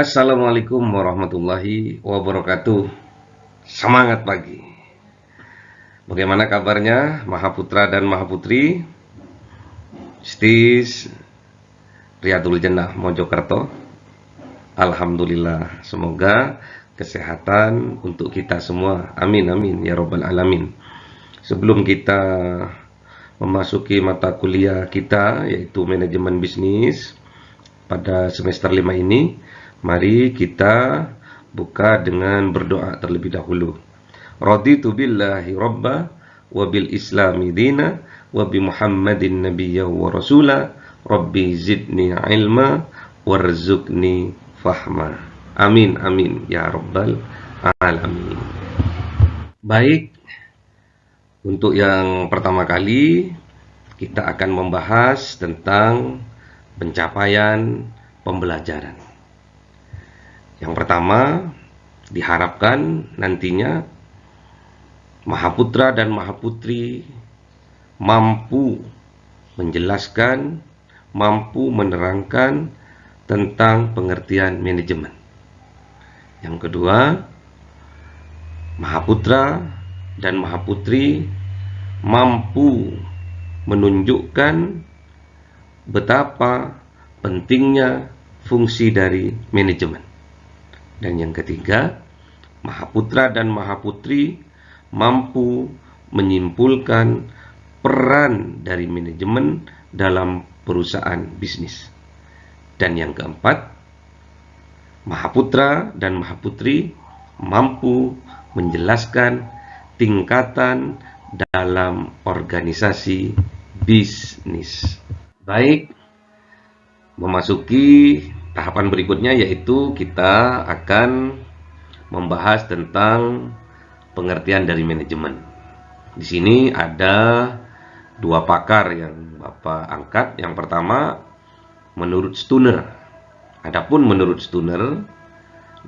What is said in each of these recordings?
Assalamualaikum warahmatullahi wabarakatuh. Semangat pagi. Bagaimana kabarnya Mahaputra dan Mahaputri? Stis Riyadul Jannah Mojokerto. Alhamdulillah, semoga kesehatan untuk kita semua. Amin amin ya robbal alamin. Sebelum kita memasuki mata kuliah kita, yaitu manajemen bisnis pada semester 5 ini, mari kita buka dengan berdoa terlebih dahulu. Raditu billahi robba wa bil islami dina wa bi muhammadin nabiyya wa rasula rabbi zidni ilma warzuqni fahma. Amin amin ya rabbal alamin. Baik, untuk yang pertama kali kita akan membahas tentang pencapaian pembelajaran. Yang pertama, diharapkan nantinya Mahaputra dan Mahaputri mampu menjelaskan, mampu menerangkan tentang pengertian manajemen. Yang kedua, Mahaputra dan Mahaputri mampu menunjukkan betapa pentingnya fungsi dari manajemen. Dan yang ketiga, Mahaputra dan Mahaputri mampu menyimpulkan peran dari manajemen dalam perusahaan bisnis. Dan yang keempat, Mahaputra dan Mahaputri mampu menjelaskan tingkatan dalam organisasi bisnis. Baik, memasuki tahapan berikutnya, yaitu kita akan membahas tentang pengertian dari manajemen. Di sini ada dua pakar yang Bapak angkat. Yang pertama, menurut Stunner. Adapun menurut Stunner,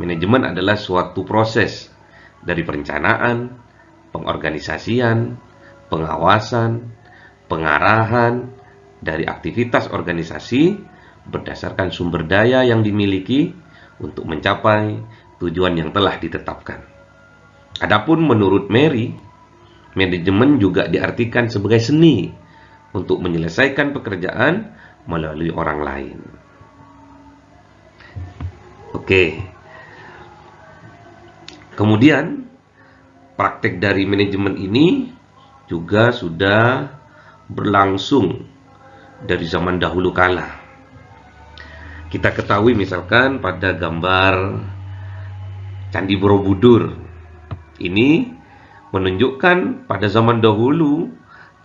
manajemen adalah suatu proses dari perencanaan, pengorganisasian, pengawasan, pengarahan dari aktivitas organisasi berdasarkan sumber daya yang dimiliki untuk mencapai tujuan yang telah ditetapkan. Adapun menurut Mary, manajemen juga diartikan sebagai seni untuk menyelesaikan pekerjaan melalui orang lain. Oke. Kemudian, praktek dari manajemen ini juga sudah berlangsung dari zaman dahulu kala. Kita ketahui misalkan pada gambar Candi Borobudur. Ini menunjukkan pada zaman dahulu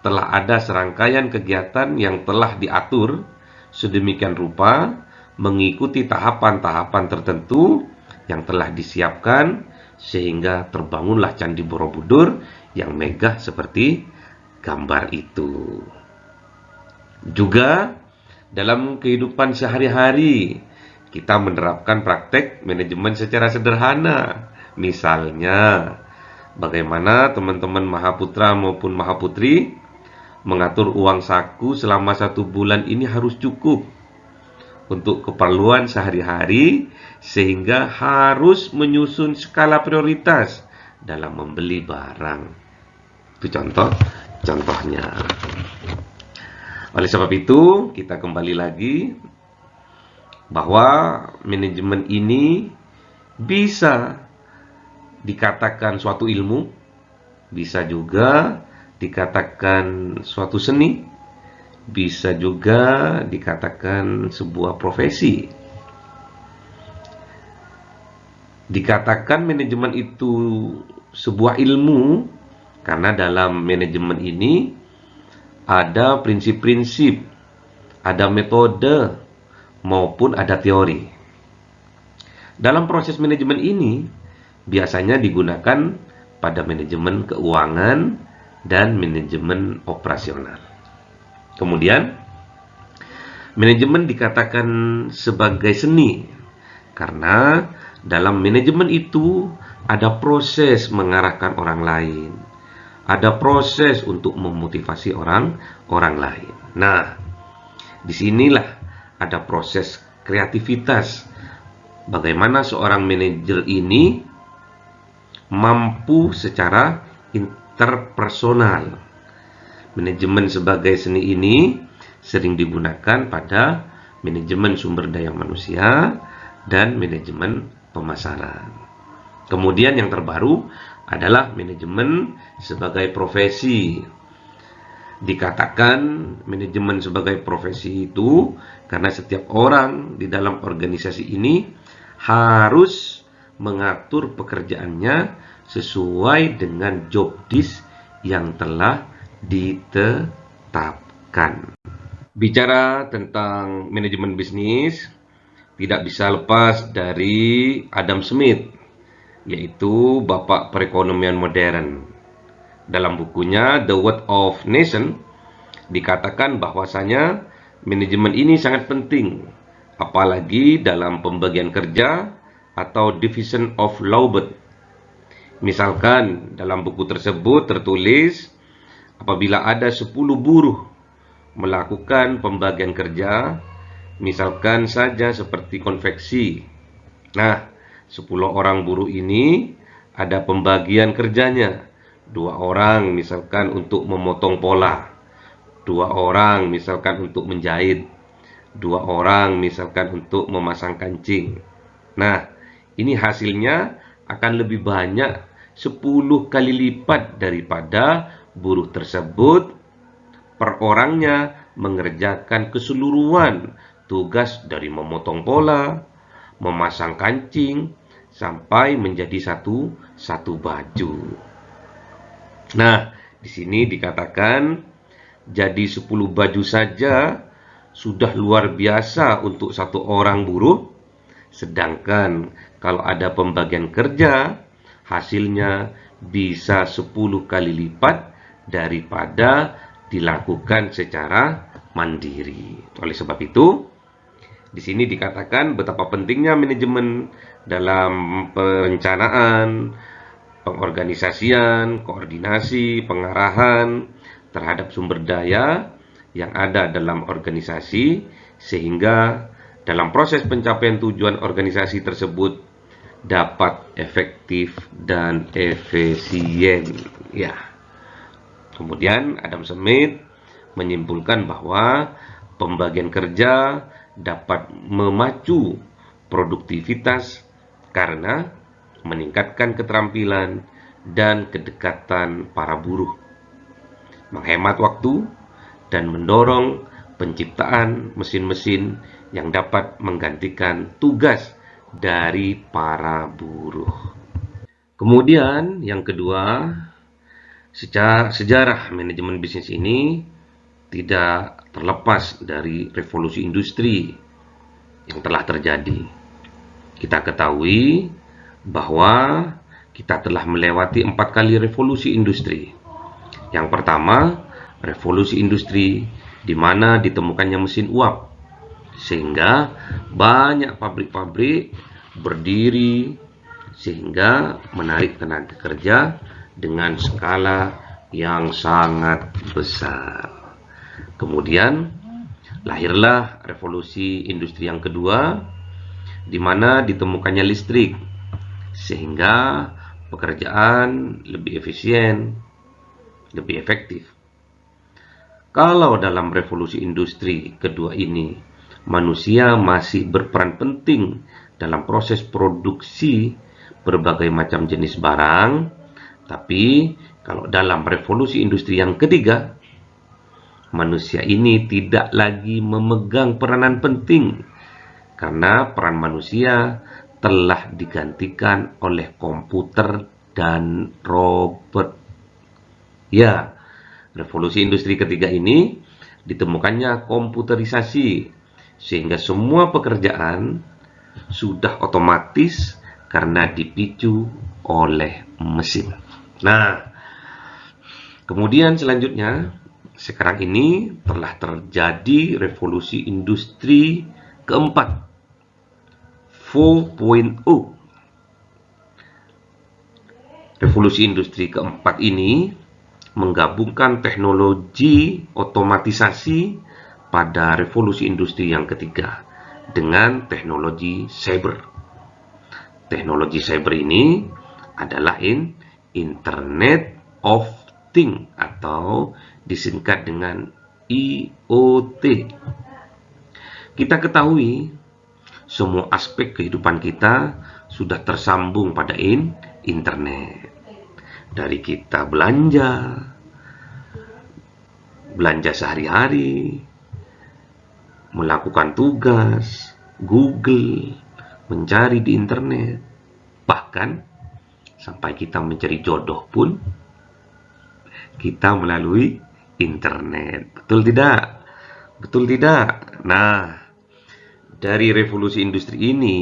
telah ada serangkaian kegiatan yang telah diatur sedemikian rupa mengikuti tahapan-tahapan tertentu yang telah disiapkan sehingga terbangunlah Candi Borobudur yang megah seperti gambar itu. Juga dalam kehidupan sehari-hari kita menerapkan praktek manajemen secara sederhana. Misalnya, bagaimana teman-teman Mahaputra maupun Mahaputri mengatur uang saku selama 1 bulan ini harus cukup untuk keperluan sehari-hari, sehingga harus menyusun skala prioritas dalam membeli barang. Itu contohnya. Oleh sebab itu, kita kembali lagi bahwa manajemen ini bisa dikatakan suatu ilmu, bisa juga dikatakan suatu seni, bisa juga dikatakan sebuah profesi. Dikatakan manajemen itu sebuah ilmu karena dalam manajemen ini ada prinsip-prinsip, ada metode, maupun ada teori. Dalam proses manajemen ini, biasanya digunakan pada manajemen keuangan dan manajemen operasional. Kemudian, manajemen dikatakan sebagai seni, karena dalam manajemen itu ada proses mengarahkan orang lain. Ada proses untuk memotivasi orang lain. Nah, disinilah ada proses kreativitas bagaimana seorang manajer ini mampu secara interpersonal. Manajemen sebagai seni ini sering digunakan pada manajemen sumber daya manusia dan manajemen pemasaran. Kemudian yang terbaru adalah manajemen sebagai profesi. Dikatakan manajemen sebagai profesi itu karena setiap orang di dalam organisasi ini harus mengatur pekerjaannya sesuai dengan job desk yang telah ditetapkan. Bicara tentang manajemen bisnis, tidak bisa lepas dari Adam Smith, yaitu bapak perekonomian modern. Dalam bukunya The Wealth of Nation, dikatakan bahwasanya manajemen ini sangat penting, apalagi dalam pembagian kerja atau division of labor. Misalkan dalam buku tersebut tertulis, apabila ada 10 buruh melakukan pembagian kerja, misalkan saja seperti konveksi. Nah, 10 orang buruh ini ada pembagian kerjanya. 2 orang misalkan untuk memotong pola, 2 orang misalkan untuk menjahit, 2 orang misalkan untuk memasang kancing. Nah, ini hasilnya akan lebih banyak 10 kali lipat daripada buruh tersebut per orangnya mengerjakan keseluruhan tugas dari memotong pola, memasang kancing, sampai menjadi satu baju. Nah, di sini dikatakan jadi 10 baju saja sudah luar biasa untuk 1 orang buruh. Sedangkan kalau ada pembagian kerja, hasilnya bisa 10 kali lipat daripada dilakukan secara mandiri. Oleh sebab itu, di sini dikatakan betapa pentingnya manajemen dalam perencanaan, pengorganisasian, koordinasi, pengarahan terhadap sumber daya yang ada dalam organisasi, sehingga dalam proses pencapaian tujuan organisasi tersebut dapat efektif dan efisien. Ya. Kemudian Adam Smith menyimpulkan bahwa pembagian kerja dapat memacu produktivitas karena meningkatkan keterampilan dan kedekatan para buruh, menghemat waktu, dan mendorong penciptaan mesin-mesin yang dapat menggantikan tugas dari para buruh. Kemudian yang kedua, sejarah manajemen bisnis ini tidak terlepas dari revolusi industri yang telah terjadi. Kita ketahui bahwa kita telah melewati 4 kali revolusi industri. Yang pertama, revolusi industri di mana ditemukannya mesin uap, sehingga banyak pabrik-pabrik berdiri sehingga menarik tenaga kerja dengan skala yang sangat besar. Kemudian lahirlah revolusi industri yang kedua, di mana ditemukannya listrik, sehingga pekerjaan lebih efisien, lebih efektif. Kalau dalam revolusi industri kedua ini, manusia masih berperan penting dalam proses produksi berbagai macam jenis barang, tapi kalau dalam revolusi industri yang ketiga, manusia ini tidak lagi memegang peranan penting karena peran manusia telah digantikan oleh komputer dan robot. Ya, revolusi industri ketiga ini ditemukannya komputerisasi, sehingga semua pekerjaan sudah otomatis karena dipicu oleh mesin. Nah, kemudian selanjutnya, sekarang ini telah terjadi revolusi industri keempat, 4.0. Revolusi industri keempat ini menggabungkan teknologi otomatisasi pada revolusi industri yang ketiga dengan teknologi cyber. teknologi cyber ini adalah Internet of Things atau disingkat dengan IoT. Kita ketahui semua aspek kehidupan kita sudah tersambung pada internet. Dari kita belanja sehari-hari, melakukan tugas, Google, mencari di internet, bahkan sampai kita mencari jodoh pun kita melalui internet. Betul tidak? Betul tidak? Nah, dari revolusi industri ini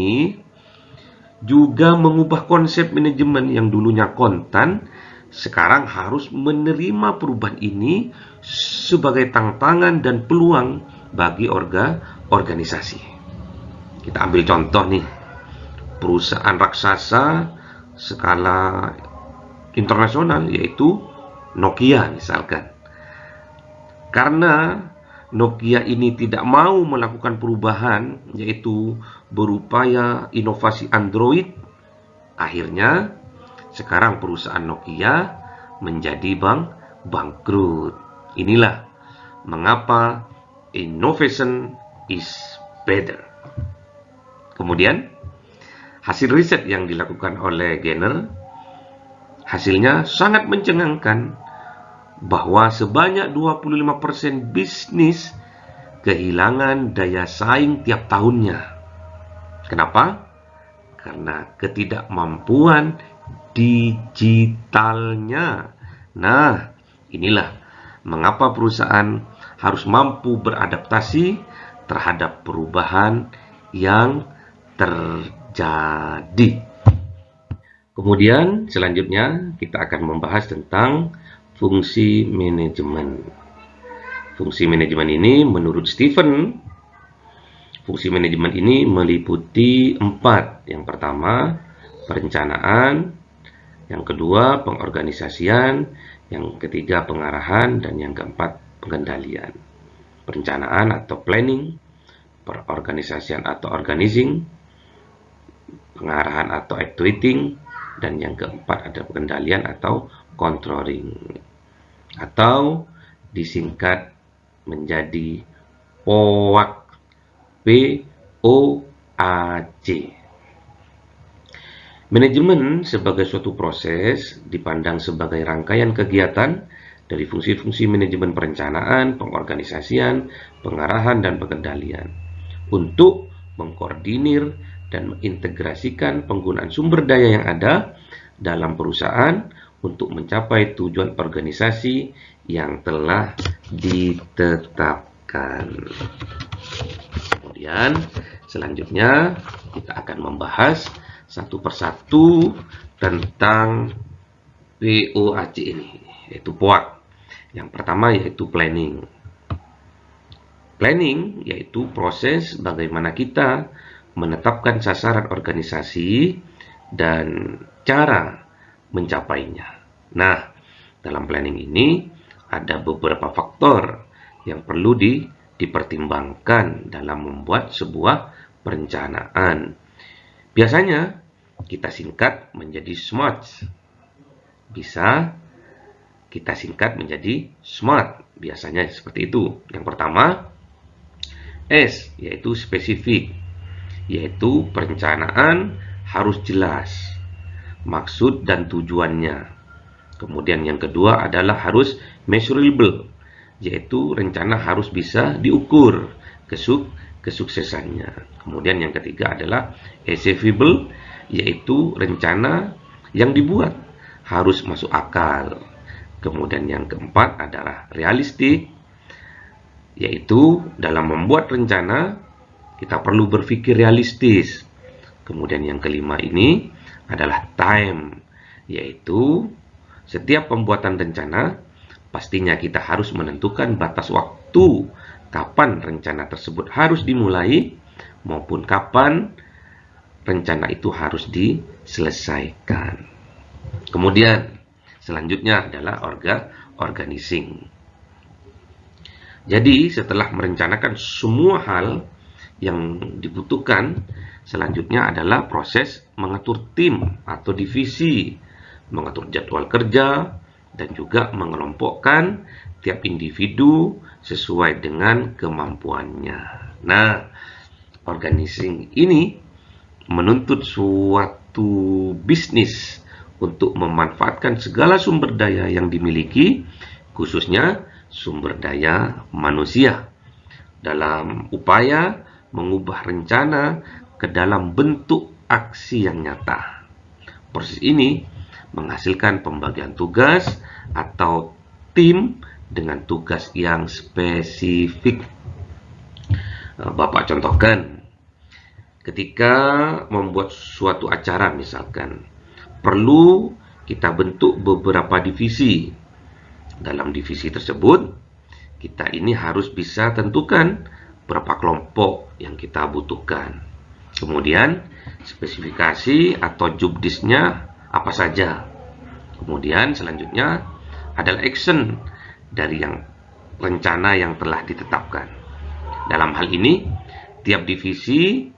juga mengubah konsep manajemen yang dulunya kontan, sekarang harus menerima perubahan ini sebagai tantangan dan peluang bagi organisasi. Kita ambil contoh nih, perusahaan raksasa skala internasional yaitu Nokia misalkan. Karena Nokia ini tidak mau melakukan perubahan, yaitu berupaya inovasi Android, akhirnya sekarang perusahaan Nokia menjadi bangkrut. Inilah mengapa innovation is better. Kemudian hasil riset yang dilakukan oleh Gartner, hasilnya sangat mencengangkan bahwa sebanyak 25% bisnis kehilangan daya saing tiap tahunnya. Kenapa? Karena ketidakmampuan digitalnya. Nah, inilah mengapa perusahaan harus mampu beradaptasi terhadap perubahan yang terjadi. Kemudian selanjutnya kita akan membahas tentang fungsi manajemen. Fungsi manajemen ini menurut Stephen, fungsi manajemen ini meliputi 4. Yang pertama, perencanaan. Yang kedua, pengorganisasian. Yang ketiga, pengarahan. Dan yang keempat, pengendalian. Perencanaan atau planning, perorganisasian atau organizing, pengarahan atau actuating, dan yang keempat ada pengendalian atau controlling, atau disingkat menjadi POAC. POAC. Manajemen sebagai suatu proses dipandang sebagai rangkaian kegiatan dari fungsi-fungsi manajemen perencanaan, pengorganisasian, pengarahan, dan pengendalian untuk mengkoordinir dan mengintegrasikan penggunaan sumber daya yang ada dalam perusahaan untuk mencapai tujuan organisasi yang telah ditetapkan. Kemudian selanjutnya kita akan membahas satu persatu tentang POAC ini, yaitu POAC. Yang pertama yaitu planning. Planning yaitu proses bagaimana kita menetapkan sasaran organisasi dan cara mencapainya. Nah, dalam planning ini ada beberapa faktor yang perlu dipertimbangkan dalam membuat sebuah perencanaan. Biasanya kita singkat menjadi SMART. Bisa kita singkat menjadi SMART. Biasanya seperti itu. Yang pertama, S, yaitu spesifik, yaitu perencanaan harus jelas maksud dan tujuannya. Kemudian yang kedua adalah harus measurable, yaitu rencana harus bisa diukur kesuksesannya. Kemudian yang ketiga adalah achievable, yaitu rencana yang dibuat harus masuk akal. Kemudian yang keempat adalah realistik, yaitu dalam membuat rencana kita perlu berpikir realistis. Kemudian yang kelima ini adalah time, yaitu setiap pembuatan rencana pastinya kita harus menentukan batas waktu kapan rencana tersebut harus dimulai maupun kapan rencana itu harus diselesaikan. Kemudian selanjutnya adalah organizing. Jadi setelah merencanakan semua hal, yang dibutuhkan selanjutnya adalah proses mengatur tim atau divisi, mengatur jadwal kerja, dan juga mengelompokkan tiap individu sesuai dengan kemampuannya. Nah, organizing ini menuntut suatu bisnis untuk memanfaatkan segala sumber daya yang dimiliki, khususnya sumber daya manusia, dalam upaya mengubah rencana ke dalam bentuk aksi yang nyata. Proses ini menghasilkan pembagian tugas atau tim dengan tugas yang spesifik. Bapak contohkan, ketika membuat suatu acara misalkan, perlu kita bentuk beberapa divisi. Dalam divisi tersebut, kita ini harus bisa tentukan berapa kelompok yang kita butuhkan. Kemudian, spesifikasi atau job disk-nya apa saja. Kemudian, selanjutnya adalah action dari rencana yang telah ditetapkan. Dalam hal ini, tiap divisi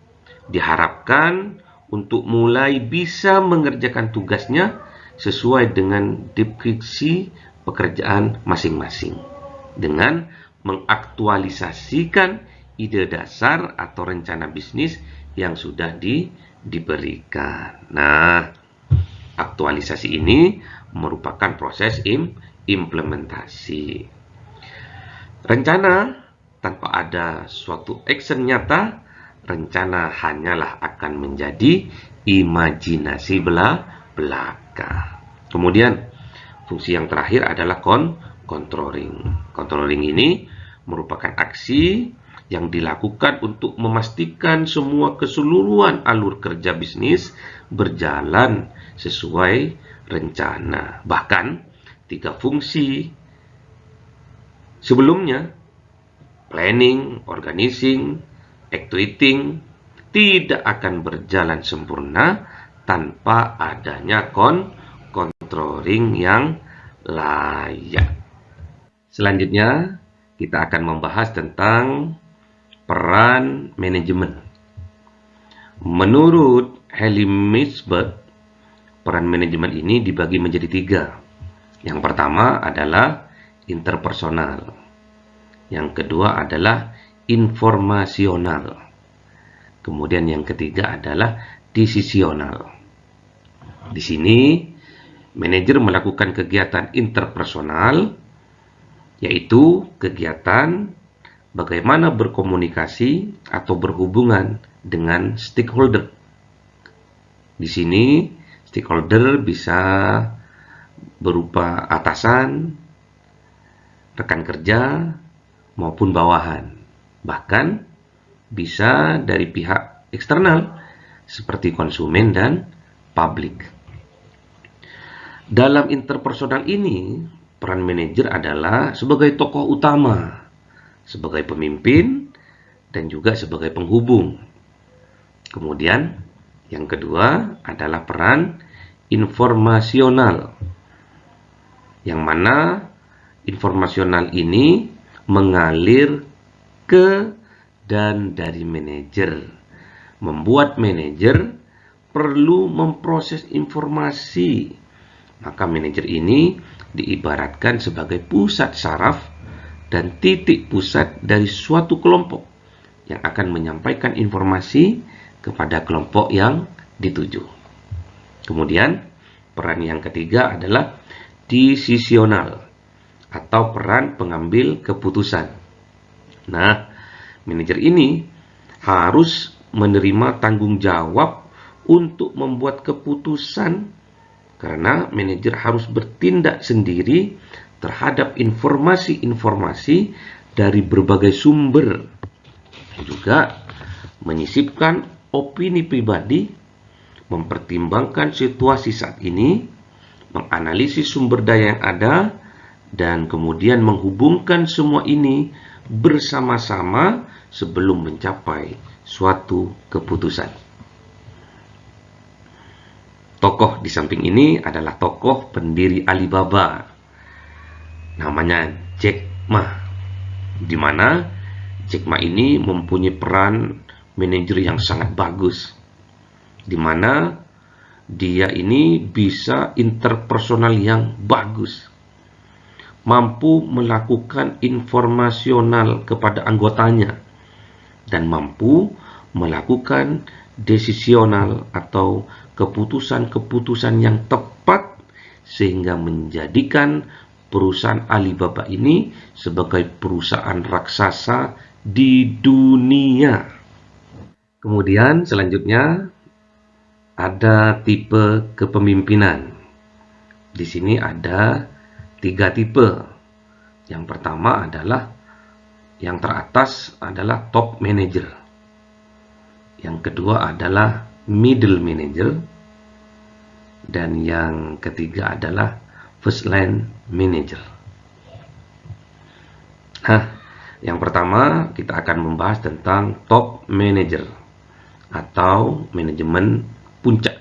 diharapkan untuk mulai bisa mengerjakan tugasnya sesuai dengan deskripsi pekerjaan masing-masing, dengan mengaktualisasikan ide dasar atau rencana bisnis yang sudah diberikan. Nah, aktualisasi ini merupakan proses implementasi. Rencana tanpa ada suatu action nyata, rencana hanyalah akan menjadi imajinasi belaka. Kemudian, fungsi yang terakhir adalah controlling. Controlling ini merupakan aksi yang dilakukan untuk memastikan semua keseluruhan alur kerja bisnis berjalan sesuai rencana. Bahkan, 3 fungsi sebelumnya, planning, organizing, actuating, tidak akan berjalan sempurna tanpa adanya controlling yang layak. Selanjutnya, kita akan membahas tentang peran manajemen. Menurut Helmsburg, peran manajemen ini dibagi menjadi 3. Yang pertama adalah interpersonal. Yang kedua adalah informasional. Kemudian yang ketiga adalah decisional. Di sini, manajer melakukan kegiatan interpersonal, yaitu kegiatan bagaimana berkomunikasi atau berhubungan dengan stakeholder. Di sini, stakeholder bisa berupa atasan, rekan kerja, maupun bawahan. Bahkan bisa dari pihak eksternal seperti konsumen dan publik. Dalam interpersonal ini, peran manajer adalah sebagai tokoh utama, sebagai pemimpin, dan juga sebagai penghubung. Kemudian, yang kedua adalah peran informasional, yang mana informasional ini mengalir ke dan dari manajer, membuat manajer perlu memproses informasi. Maka manajer ini diibaratkan sebagai pusat saraf dan titik pusat dari suatu kelompok yang akan menyampaikan informasi kepada kelompok yang dituju. Kemudian, peran yang ketiga adalah decisional atau peran pengambil keputusan. Nah, manajer ini harus menerima tanggung jawab untuk membuat keputusan karena manajer harus bertindak sendiri terhadap informasi-informasi dari berbagai sumber. Juga menyisipkan opini pribadi, mempertimbangkan situasi saat ini, menganalisis sumber daya yang ada, dan kemudian menghubungkan semua ini bersama-sama sebelum mencapai suatu keputusan. Tokoh di samping ini adalah tokoh pendiri Alibaba, namanya Jack Ma, di mana Jack Ma ini mempunyai peran manajer yang sangat bagus, di mana dia ini bisa interpersonal yang bagus, mampu melakukan informasional kepada anggotanya, dan mampu melakukan decisional atau keputusan-keputusan yang tepat sehingga menjadikan perusahaan Alibaba ini sebagai perusahaan raksasa di dunia. Kemudian selanjutnya ada tipe kepemimpinan. Di sini ada 3 tipe. Yang pertama adalah yang teratas adalah top manager. Yang kedua adalah middle manager. Dan yang ketiga adalah first line manager. Yang pertama kita akan membahas tentang top manager atau manajemen puncak.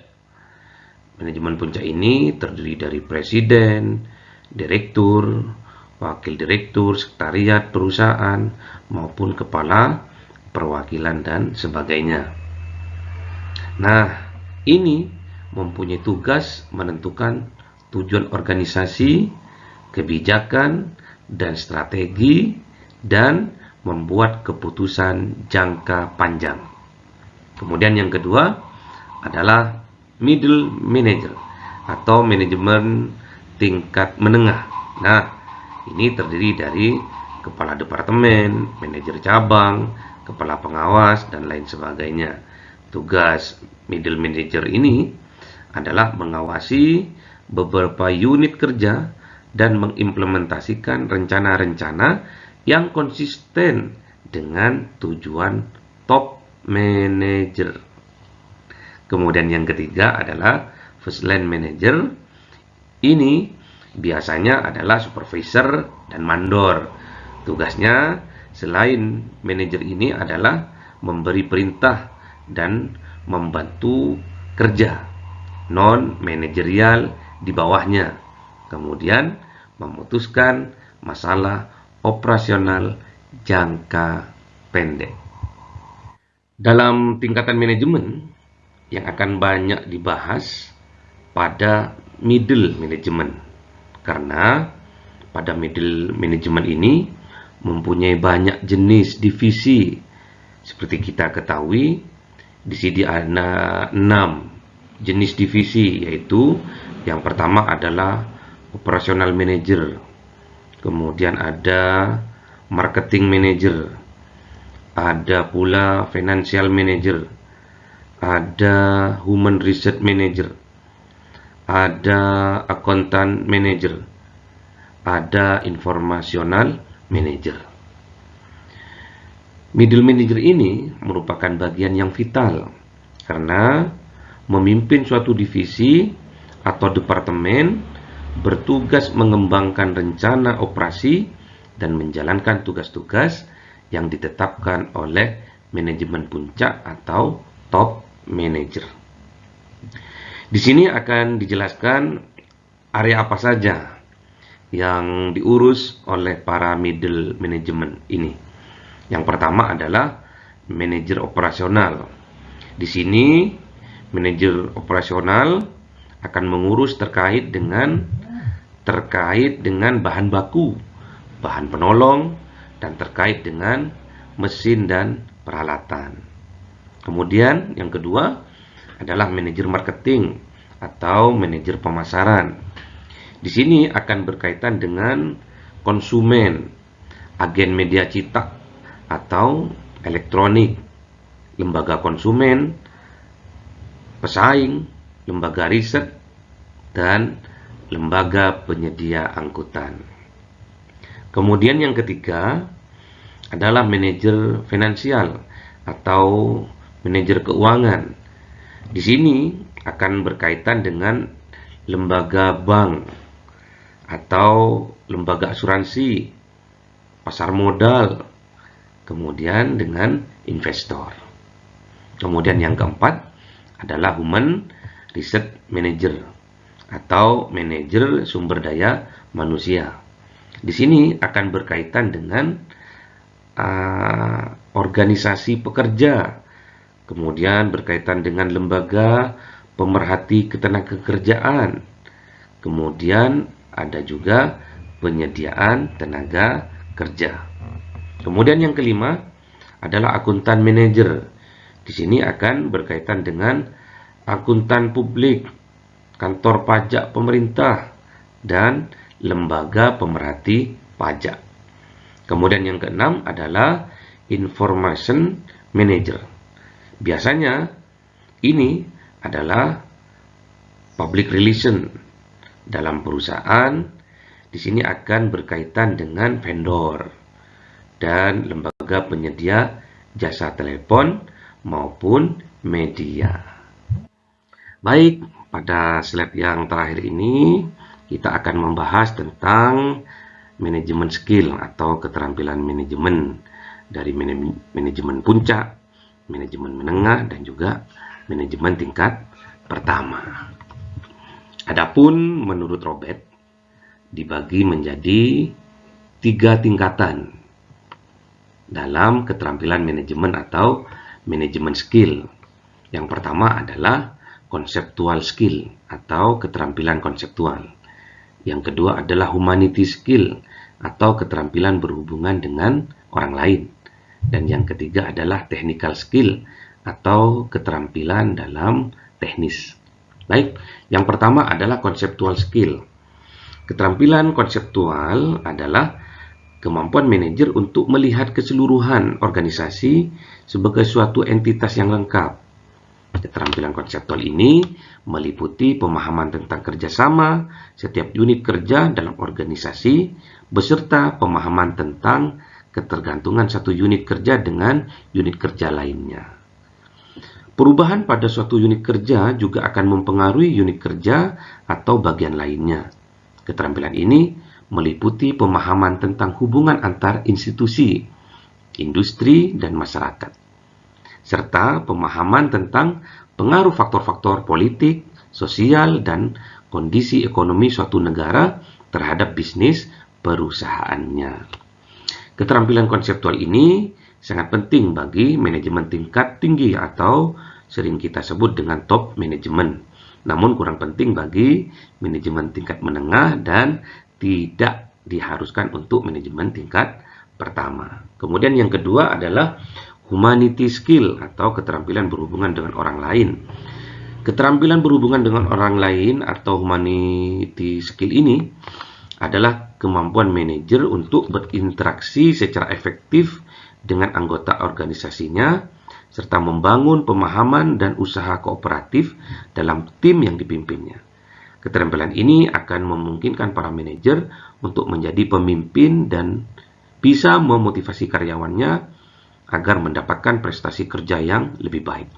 Manajemen puncak ini terdiri dari presiden, direktur, wakil direktur, sekretariat perusahaan, maupun kepala perwakilan dan sebagainya. Nah, ini mempunyai tugas menentukan tujuan organisasi, kebijakan, dan strategi, dan membuat keputusan jangka panjang. Kemudian yang kedua adalah middle manager atau manajemen tingkat menengah. Nah, ini terdiri dari kepala departemen, manajer cabang, kepala pengawas, dan lain sebagainya. Tugas middle manager ini adalah mengawasi beberapa unit kerja dan mengimplementasikan rencana-rencana yang konsisten dengan tujuan top manager. Kemudian yang ketiga adalah first line manager. Ini biasanya adalah supervisor dan mandor. Tugasnya selain manajer ini adalah memberi perintah dan membantu kerja non-manajerial di bawahnya. Kemudian memutuskan masalah operasional jangka pendek. Dalam tingkatan manajemen yang akan banyak dibahas pada middle management, karena pada middle management ini mempunyai banyak jenis divisi. Seperti kita ketahui, di sini ada 6 jenis divisi, yaitu yang pertama adalah operational manager, kemudian ada marketing manager, ada pula financial manager, ada human research manager, ada accountant manager, ada informational manager. Middle manager ini merupakan bagian yang vital karena memimpin suatu divisi atau departemen, bertugas mengembangkan rencana operasi dan menjalankan tugas-tugas yang ditetapkan oleh manajemen puncak atau top manager. Di sini akan dijelaskan area apa saja yang diurus oleh para middle management ini. Yang pertama adalah manajer operasional. Di sini manajer operasional akan mengurus terkait dengan bahan baku, bahan penolong, dan terkait dengan mesin dan peralatan. Kemudian yang kedua adalah manajer marketing atau manajer pemasaran. Di sini akan berkaitan dengan konsumen, agen media cetak atau elektronik, lembaga konsumen, pesaing, lembaga riset, dan lembaga penyedia angkutan. Kemudian yang ketiga adalah manajer finansial atau manajer keuangan. Di sini akan berkaitan dengan lembaga bank atau lembaga asuransi, pasar modal, kemudian dengan investor. Kemudian yang keempat adalah human research manager atau manajer sumber daya manusia. Di sini akan berkaitan dengan organisasi pekerja Kemudian berkaitan dengan lembaga pemerhati ketenagakerjaan. Kemudian ada juga penyediaan tenaga kerja. Kemudian yang kelima adalah akuntan manajer. Di sini akan berkaitan dengan akuntan publik, kantor pajak pemerintah, dan lembaga pemerhati pajak. Kemudian yang keenam adalah information manager. Biasanya ini adalah public relation dalam perusahaan. Di sini akan berkaitan dengan vendor dan lembaga penyedia jasa telepon maupun media. Baik, pada slide yang terakhir ini kita akan membahas tentang manajemen skill atau keterampilan manajemen dari manajemen puncak, manajemen menengah, dan juga manajemen tingkat pertama. Adapun menurut Robert dibagi menjadi 3 tingkatan dalam keterampilan manajemen atau manajemen skill. Yang pertama adalah conceptual skill atau keterampilan konseptual. Yang kedua adalah humanity skill atau keterampilan berhubungan dengan orang lain. Dan yang ketiga adalah technical skill atau keterampilan dalam teknis. Baik, yang pertama adalah conceptual skill. Keterampilan konseptual adalah kemampuan manajer untuk melihat keseluruhan organisasi sebagai suatu entitas yang lengkap. Keterampilan konseptual ini meliputi pemahaman tentang kerjasama setiap unit kerja dalam organisasi, beserta pemahaman tentang ketergantungan satu unit kerja dengan unit kerja lainnya. Perubahan pada suatu unit kerja juga akan mempengaruhi unit kerja atau bagian lainnya. Keterampilan ini meliputi pemahaman tentang hubungan antar institusi, industri, dan masyarakat, serta pemahaman tentang pengaruh faktor-faktor politik, sosial, dan kondisi ekonomi suatu negara terhadap bisnis perusahaannya. Keterampilan konseptual ini sangat penting bagi manajemen tingkat tinggi atau sering kita sebut dengan top manajemen, namun kurang penting bagi manajemen tingkat menengah dan tidak diharuskan untuk manajemen tingkat pertama. Kemudian yang kedua adalah humanity skill atau keterampilan berhubungan dengan orang lain. Keterampilan berhubungan dengan orang lain atau humanity skill ini adalah kemampuan manajer untuk berinteraksi secara efektif dengan anggota organisasinya, serta membangun pemahaman dan usaha kooperatif dalam tim yang dipimpinnya. Keterampilan ini akan memungkinkan para manajer untuk menjadi pemimpin dan bisa memotivasi karyawannya agar mendapatkan prestasi kerja yang lebih baik.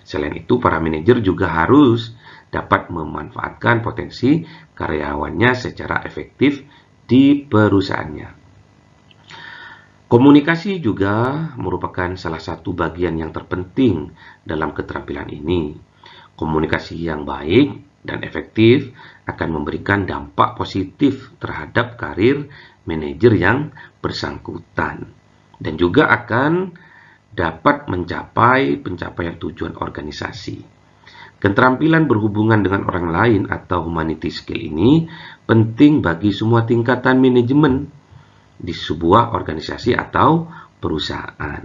Selain itu, para manajer juga harus dapat memanfaatkan potensi karyawannya secara efektif di perusahaannya. Komunikasi juga merupakan salah satu bagian yang terpenting dalam keterampilan ini. Komunikasi yang baik dan efektif akan memberikan dampak positif terhadap karir manajer yang bersangkutan dan juga akan dapat mencapai pencapaian tujuan organisasi. Keterampilan berhubungan dengan orang lain atau humanity skill ini penting bagi semua tingkatan manajemen di sebuah organisasi atau perusahaan.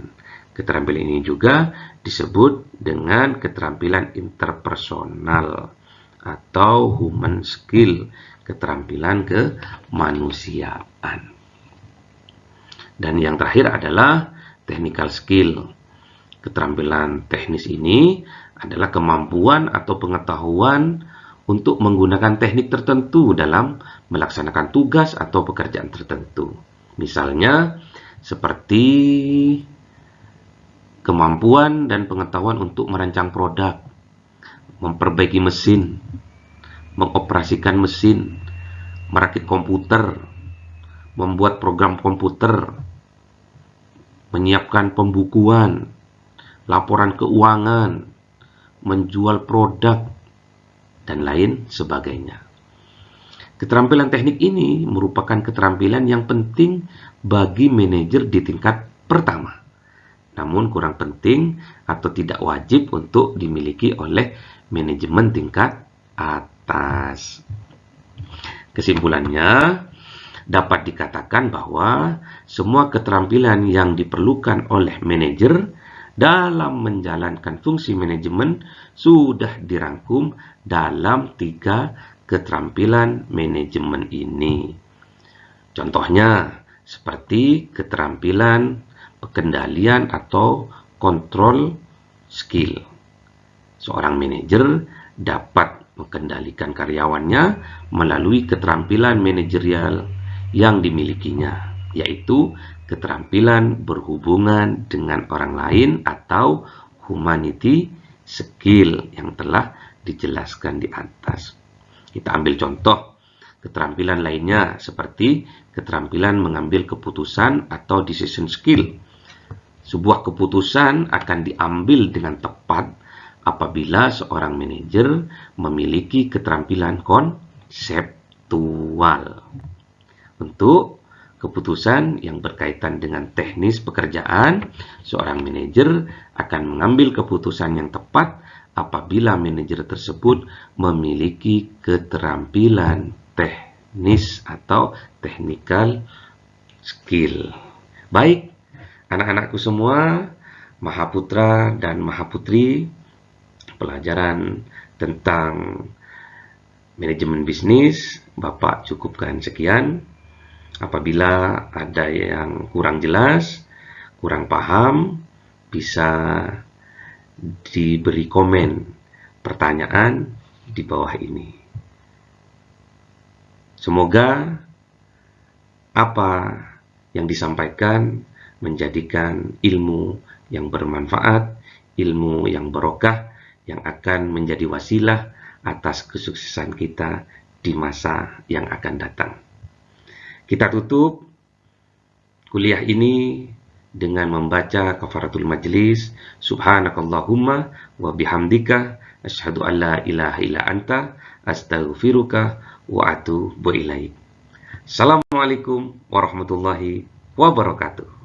Keterampilan ini juga disebut dengan keterampilan interpersonal atau human skill, keterampilan kemanusiaan. Dan yang terakhir adalah technical skill. Keterampilan teknis ini adalah kemampuan atau pengetahuan untuk menggunakan teknik tertentu dalam melaksanakan tugas atau pekerjaan tertentu. Misalnya, seperti kemampuan dan pengetahuan untuk merancang produk, memperbaiki mesin, mengoperasikan mesin, merakit komputer, membuat program komputer, menyiapkan pembukuan, laporan keuangan, menjual produk, dan lain sebagainya. Keterampilan teknik ini merupakan keterampilan yang penting bagi manajer di tingkat pertama, namun kurang penting atau tidak wajib untuk dimiliki oleh manajemen tingkat atas. Kesimpulannya, dapat dikatakan bahwa semua keterampilan yang diperlukan oleh manajer dalam menjalankan fungsi manajemen sudah dirangkum dalam 3 keterampilan manajemen ini. Contohnya, seperti keterampilan pengendalian atau kontrol skill. Seorang manajer dapat mengendalikan karyawannya melalui keterampilan manajerial yang dimilikinya, yaitu keterampilan berhubungan dengan orang lain atau humanity skill yang telah dijelaskan di atas. Kita ambil contoh keterampilan lainnya seperti keterampilan mengambil keputusan atau decision skill. Sebuah keputusan akan diambil dengan tepat apabila seorang manajer memiliki keterampilan konseptual. Untuk keputusan yang berkaitan dengan teknis pekerjaan, seorang manajer akan mengambil keputusan yang tepat apabila manajer tersebut memiliki keterampilan teknis atau technical skill. Baik, anak-anakku semua, Mahaputra dan Mahaputri, pelajaran tentang manajemen bisnis Bapak cukupkan sekian. Apabila ada yang kurang jelas, kurang paham, bisa diberi komen pertanyaan di bawah ini. Semoga apa yang disampaikan menjadikan ilmu yang bermanfaat, ilmu yang barokah, yang akan menjadi wasilah atas kesuksesan kita di masa yang akan datang. Kita tutup kuliah ini dengan membaca kafaratul majlis. Subhanakallahumma wa bihamdika asyhadu an la ilaha illa anta astaghfiruka wa atubu ilaik. Assalamualaikum warahmatullahi wabarakatuh.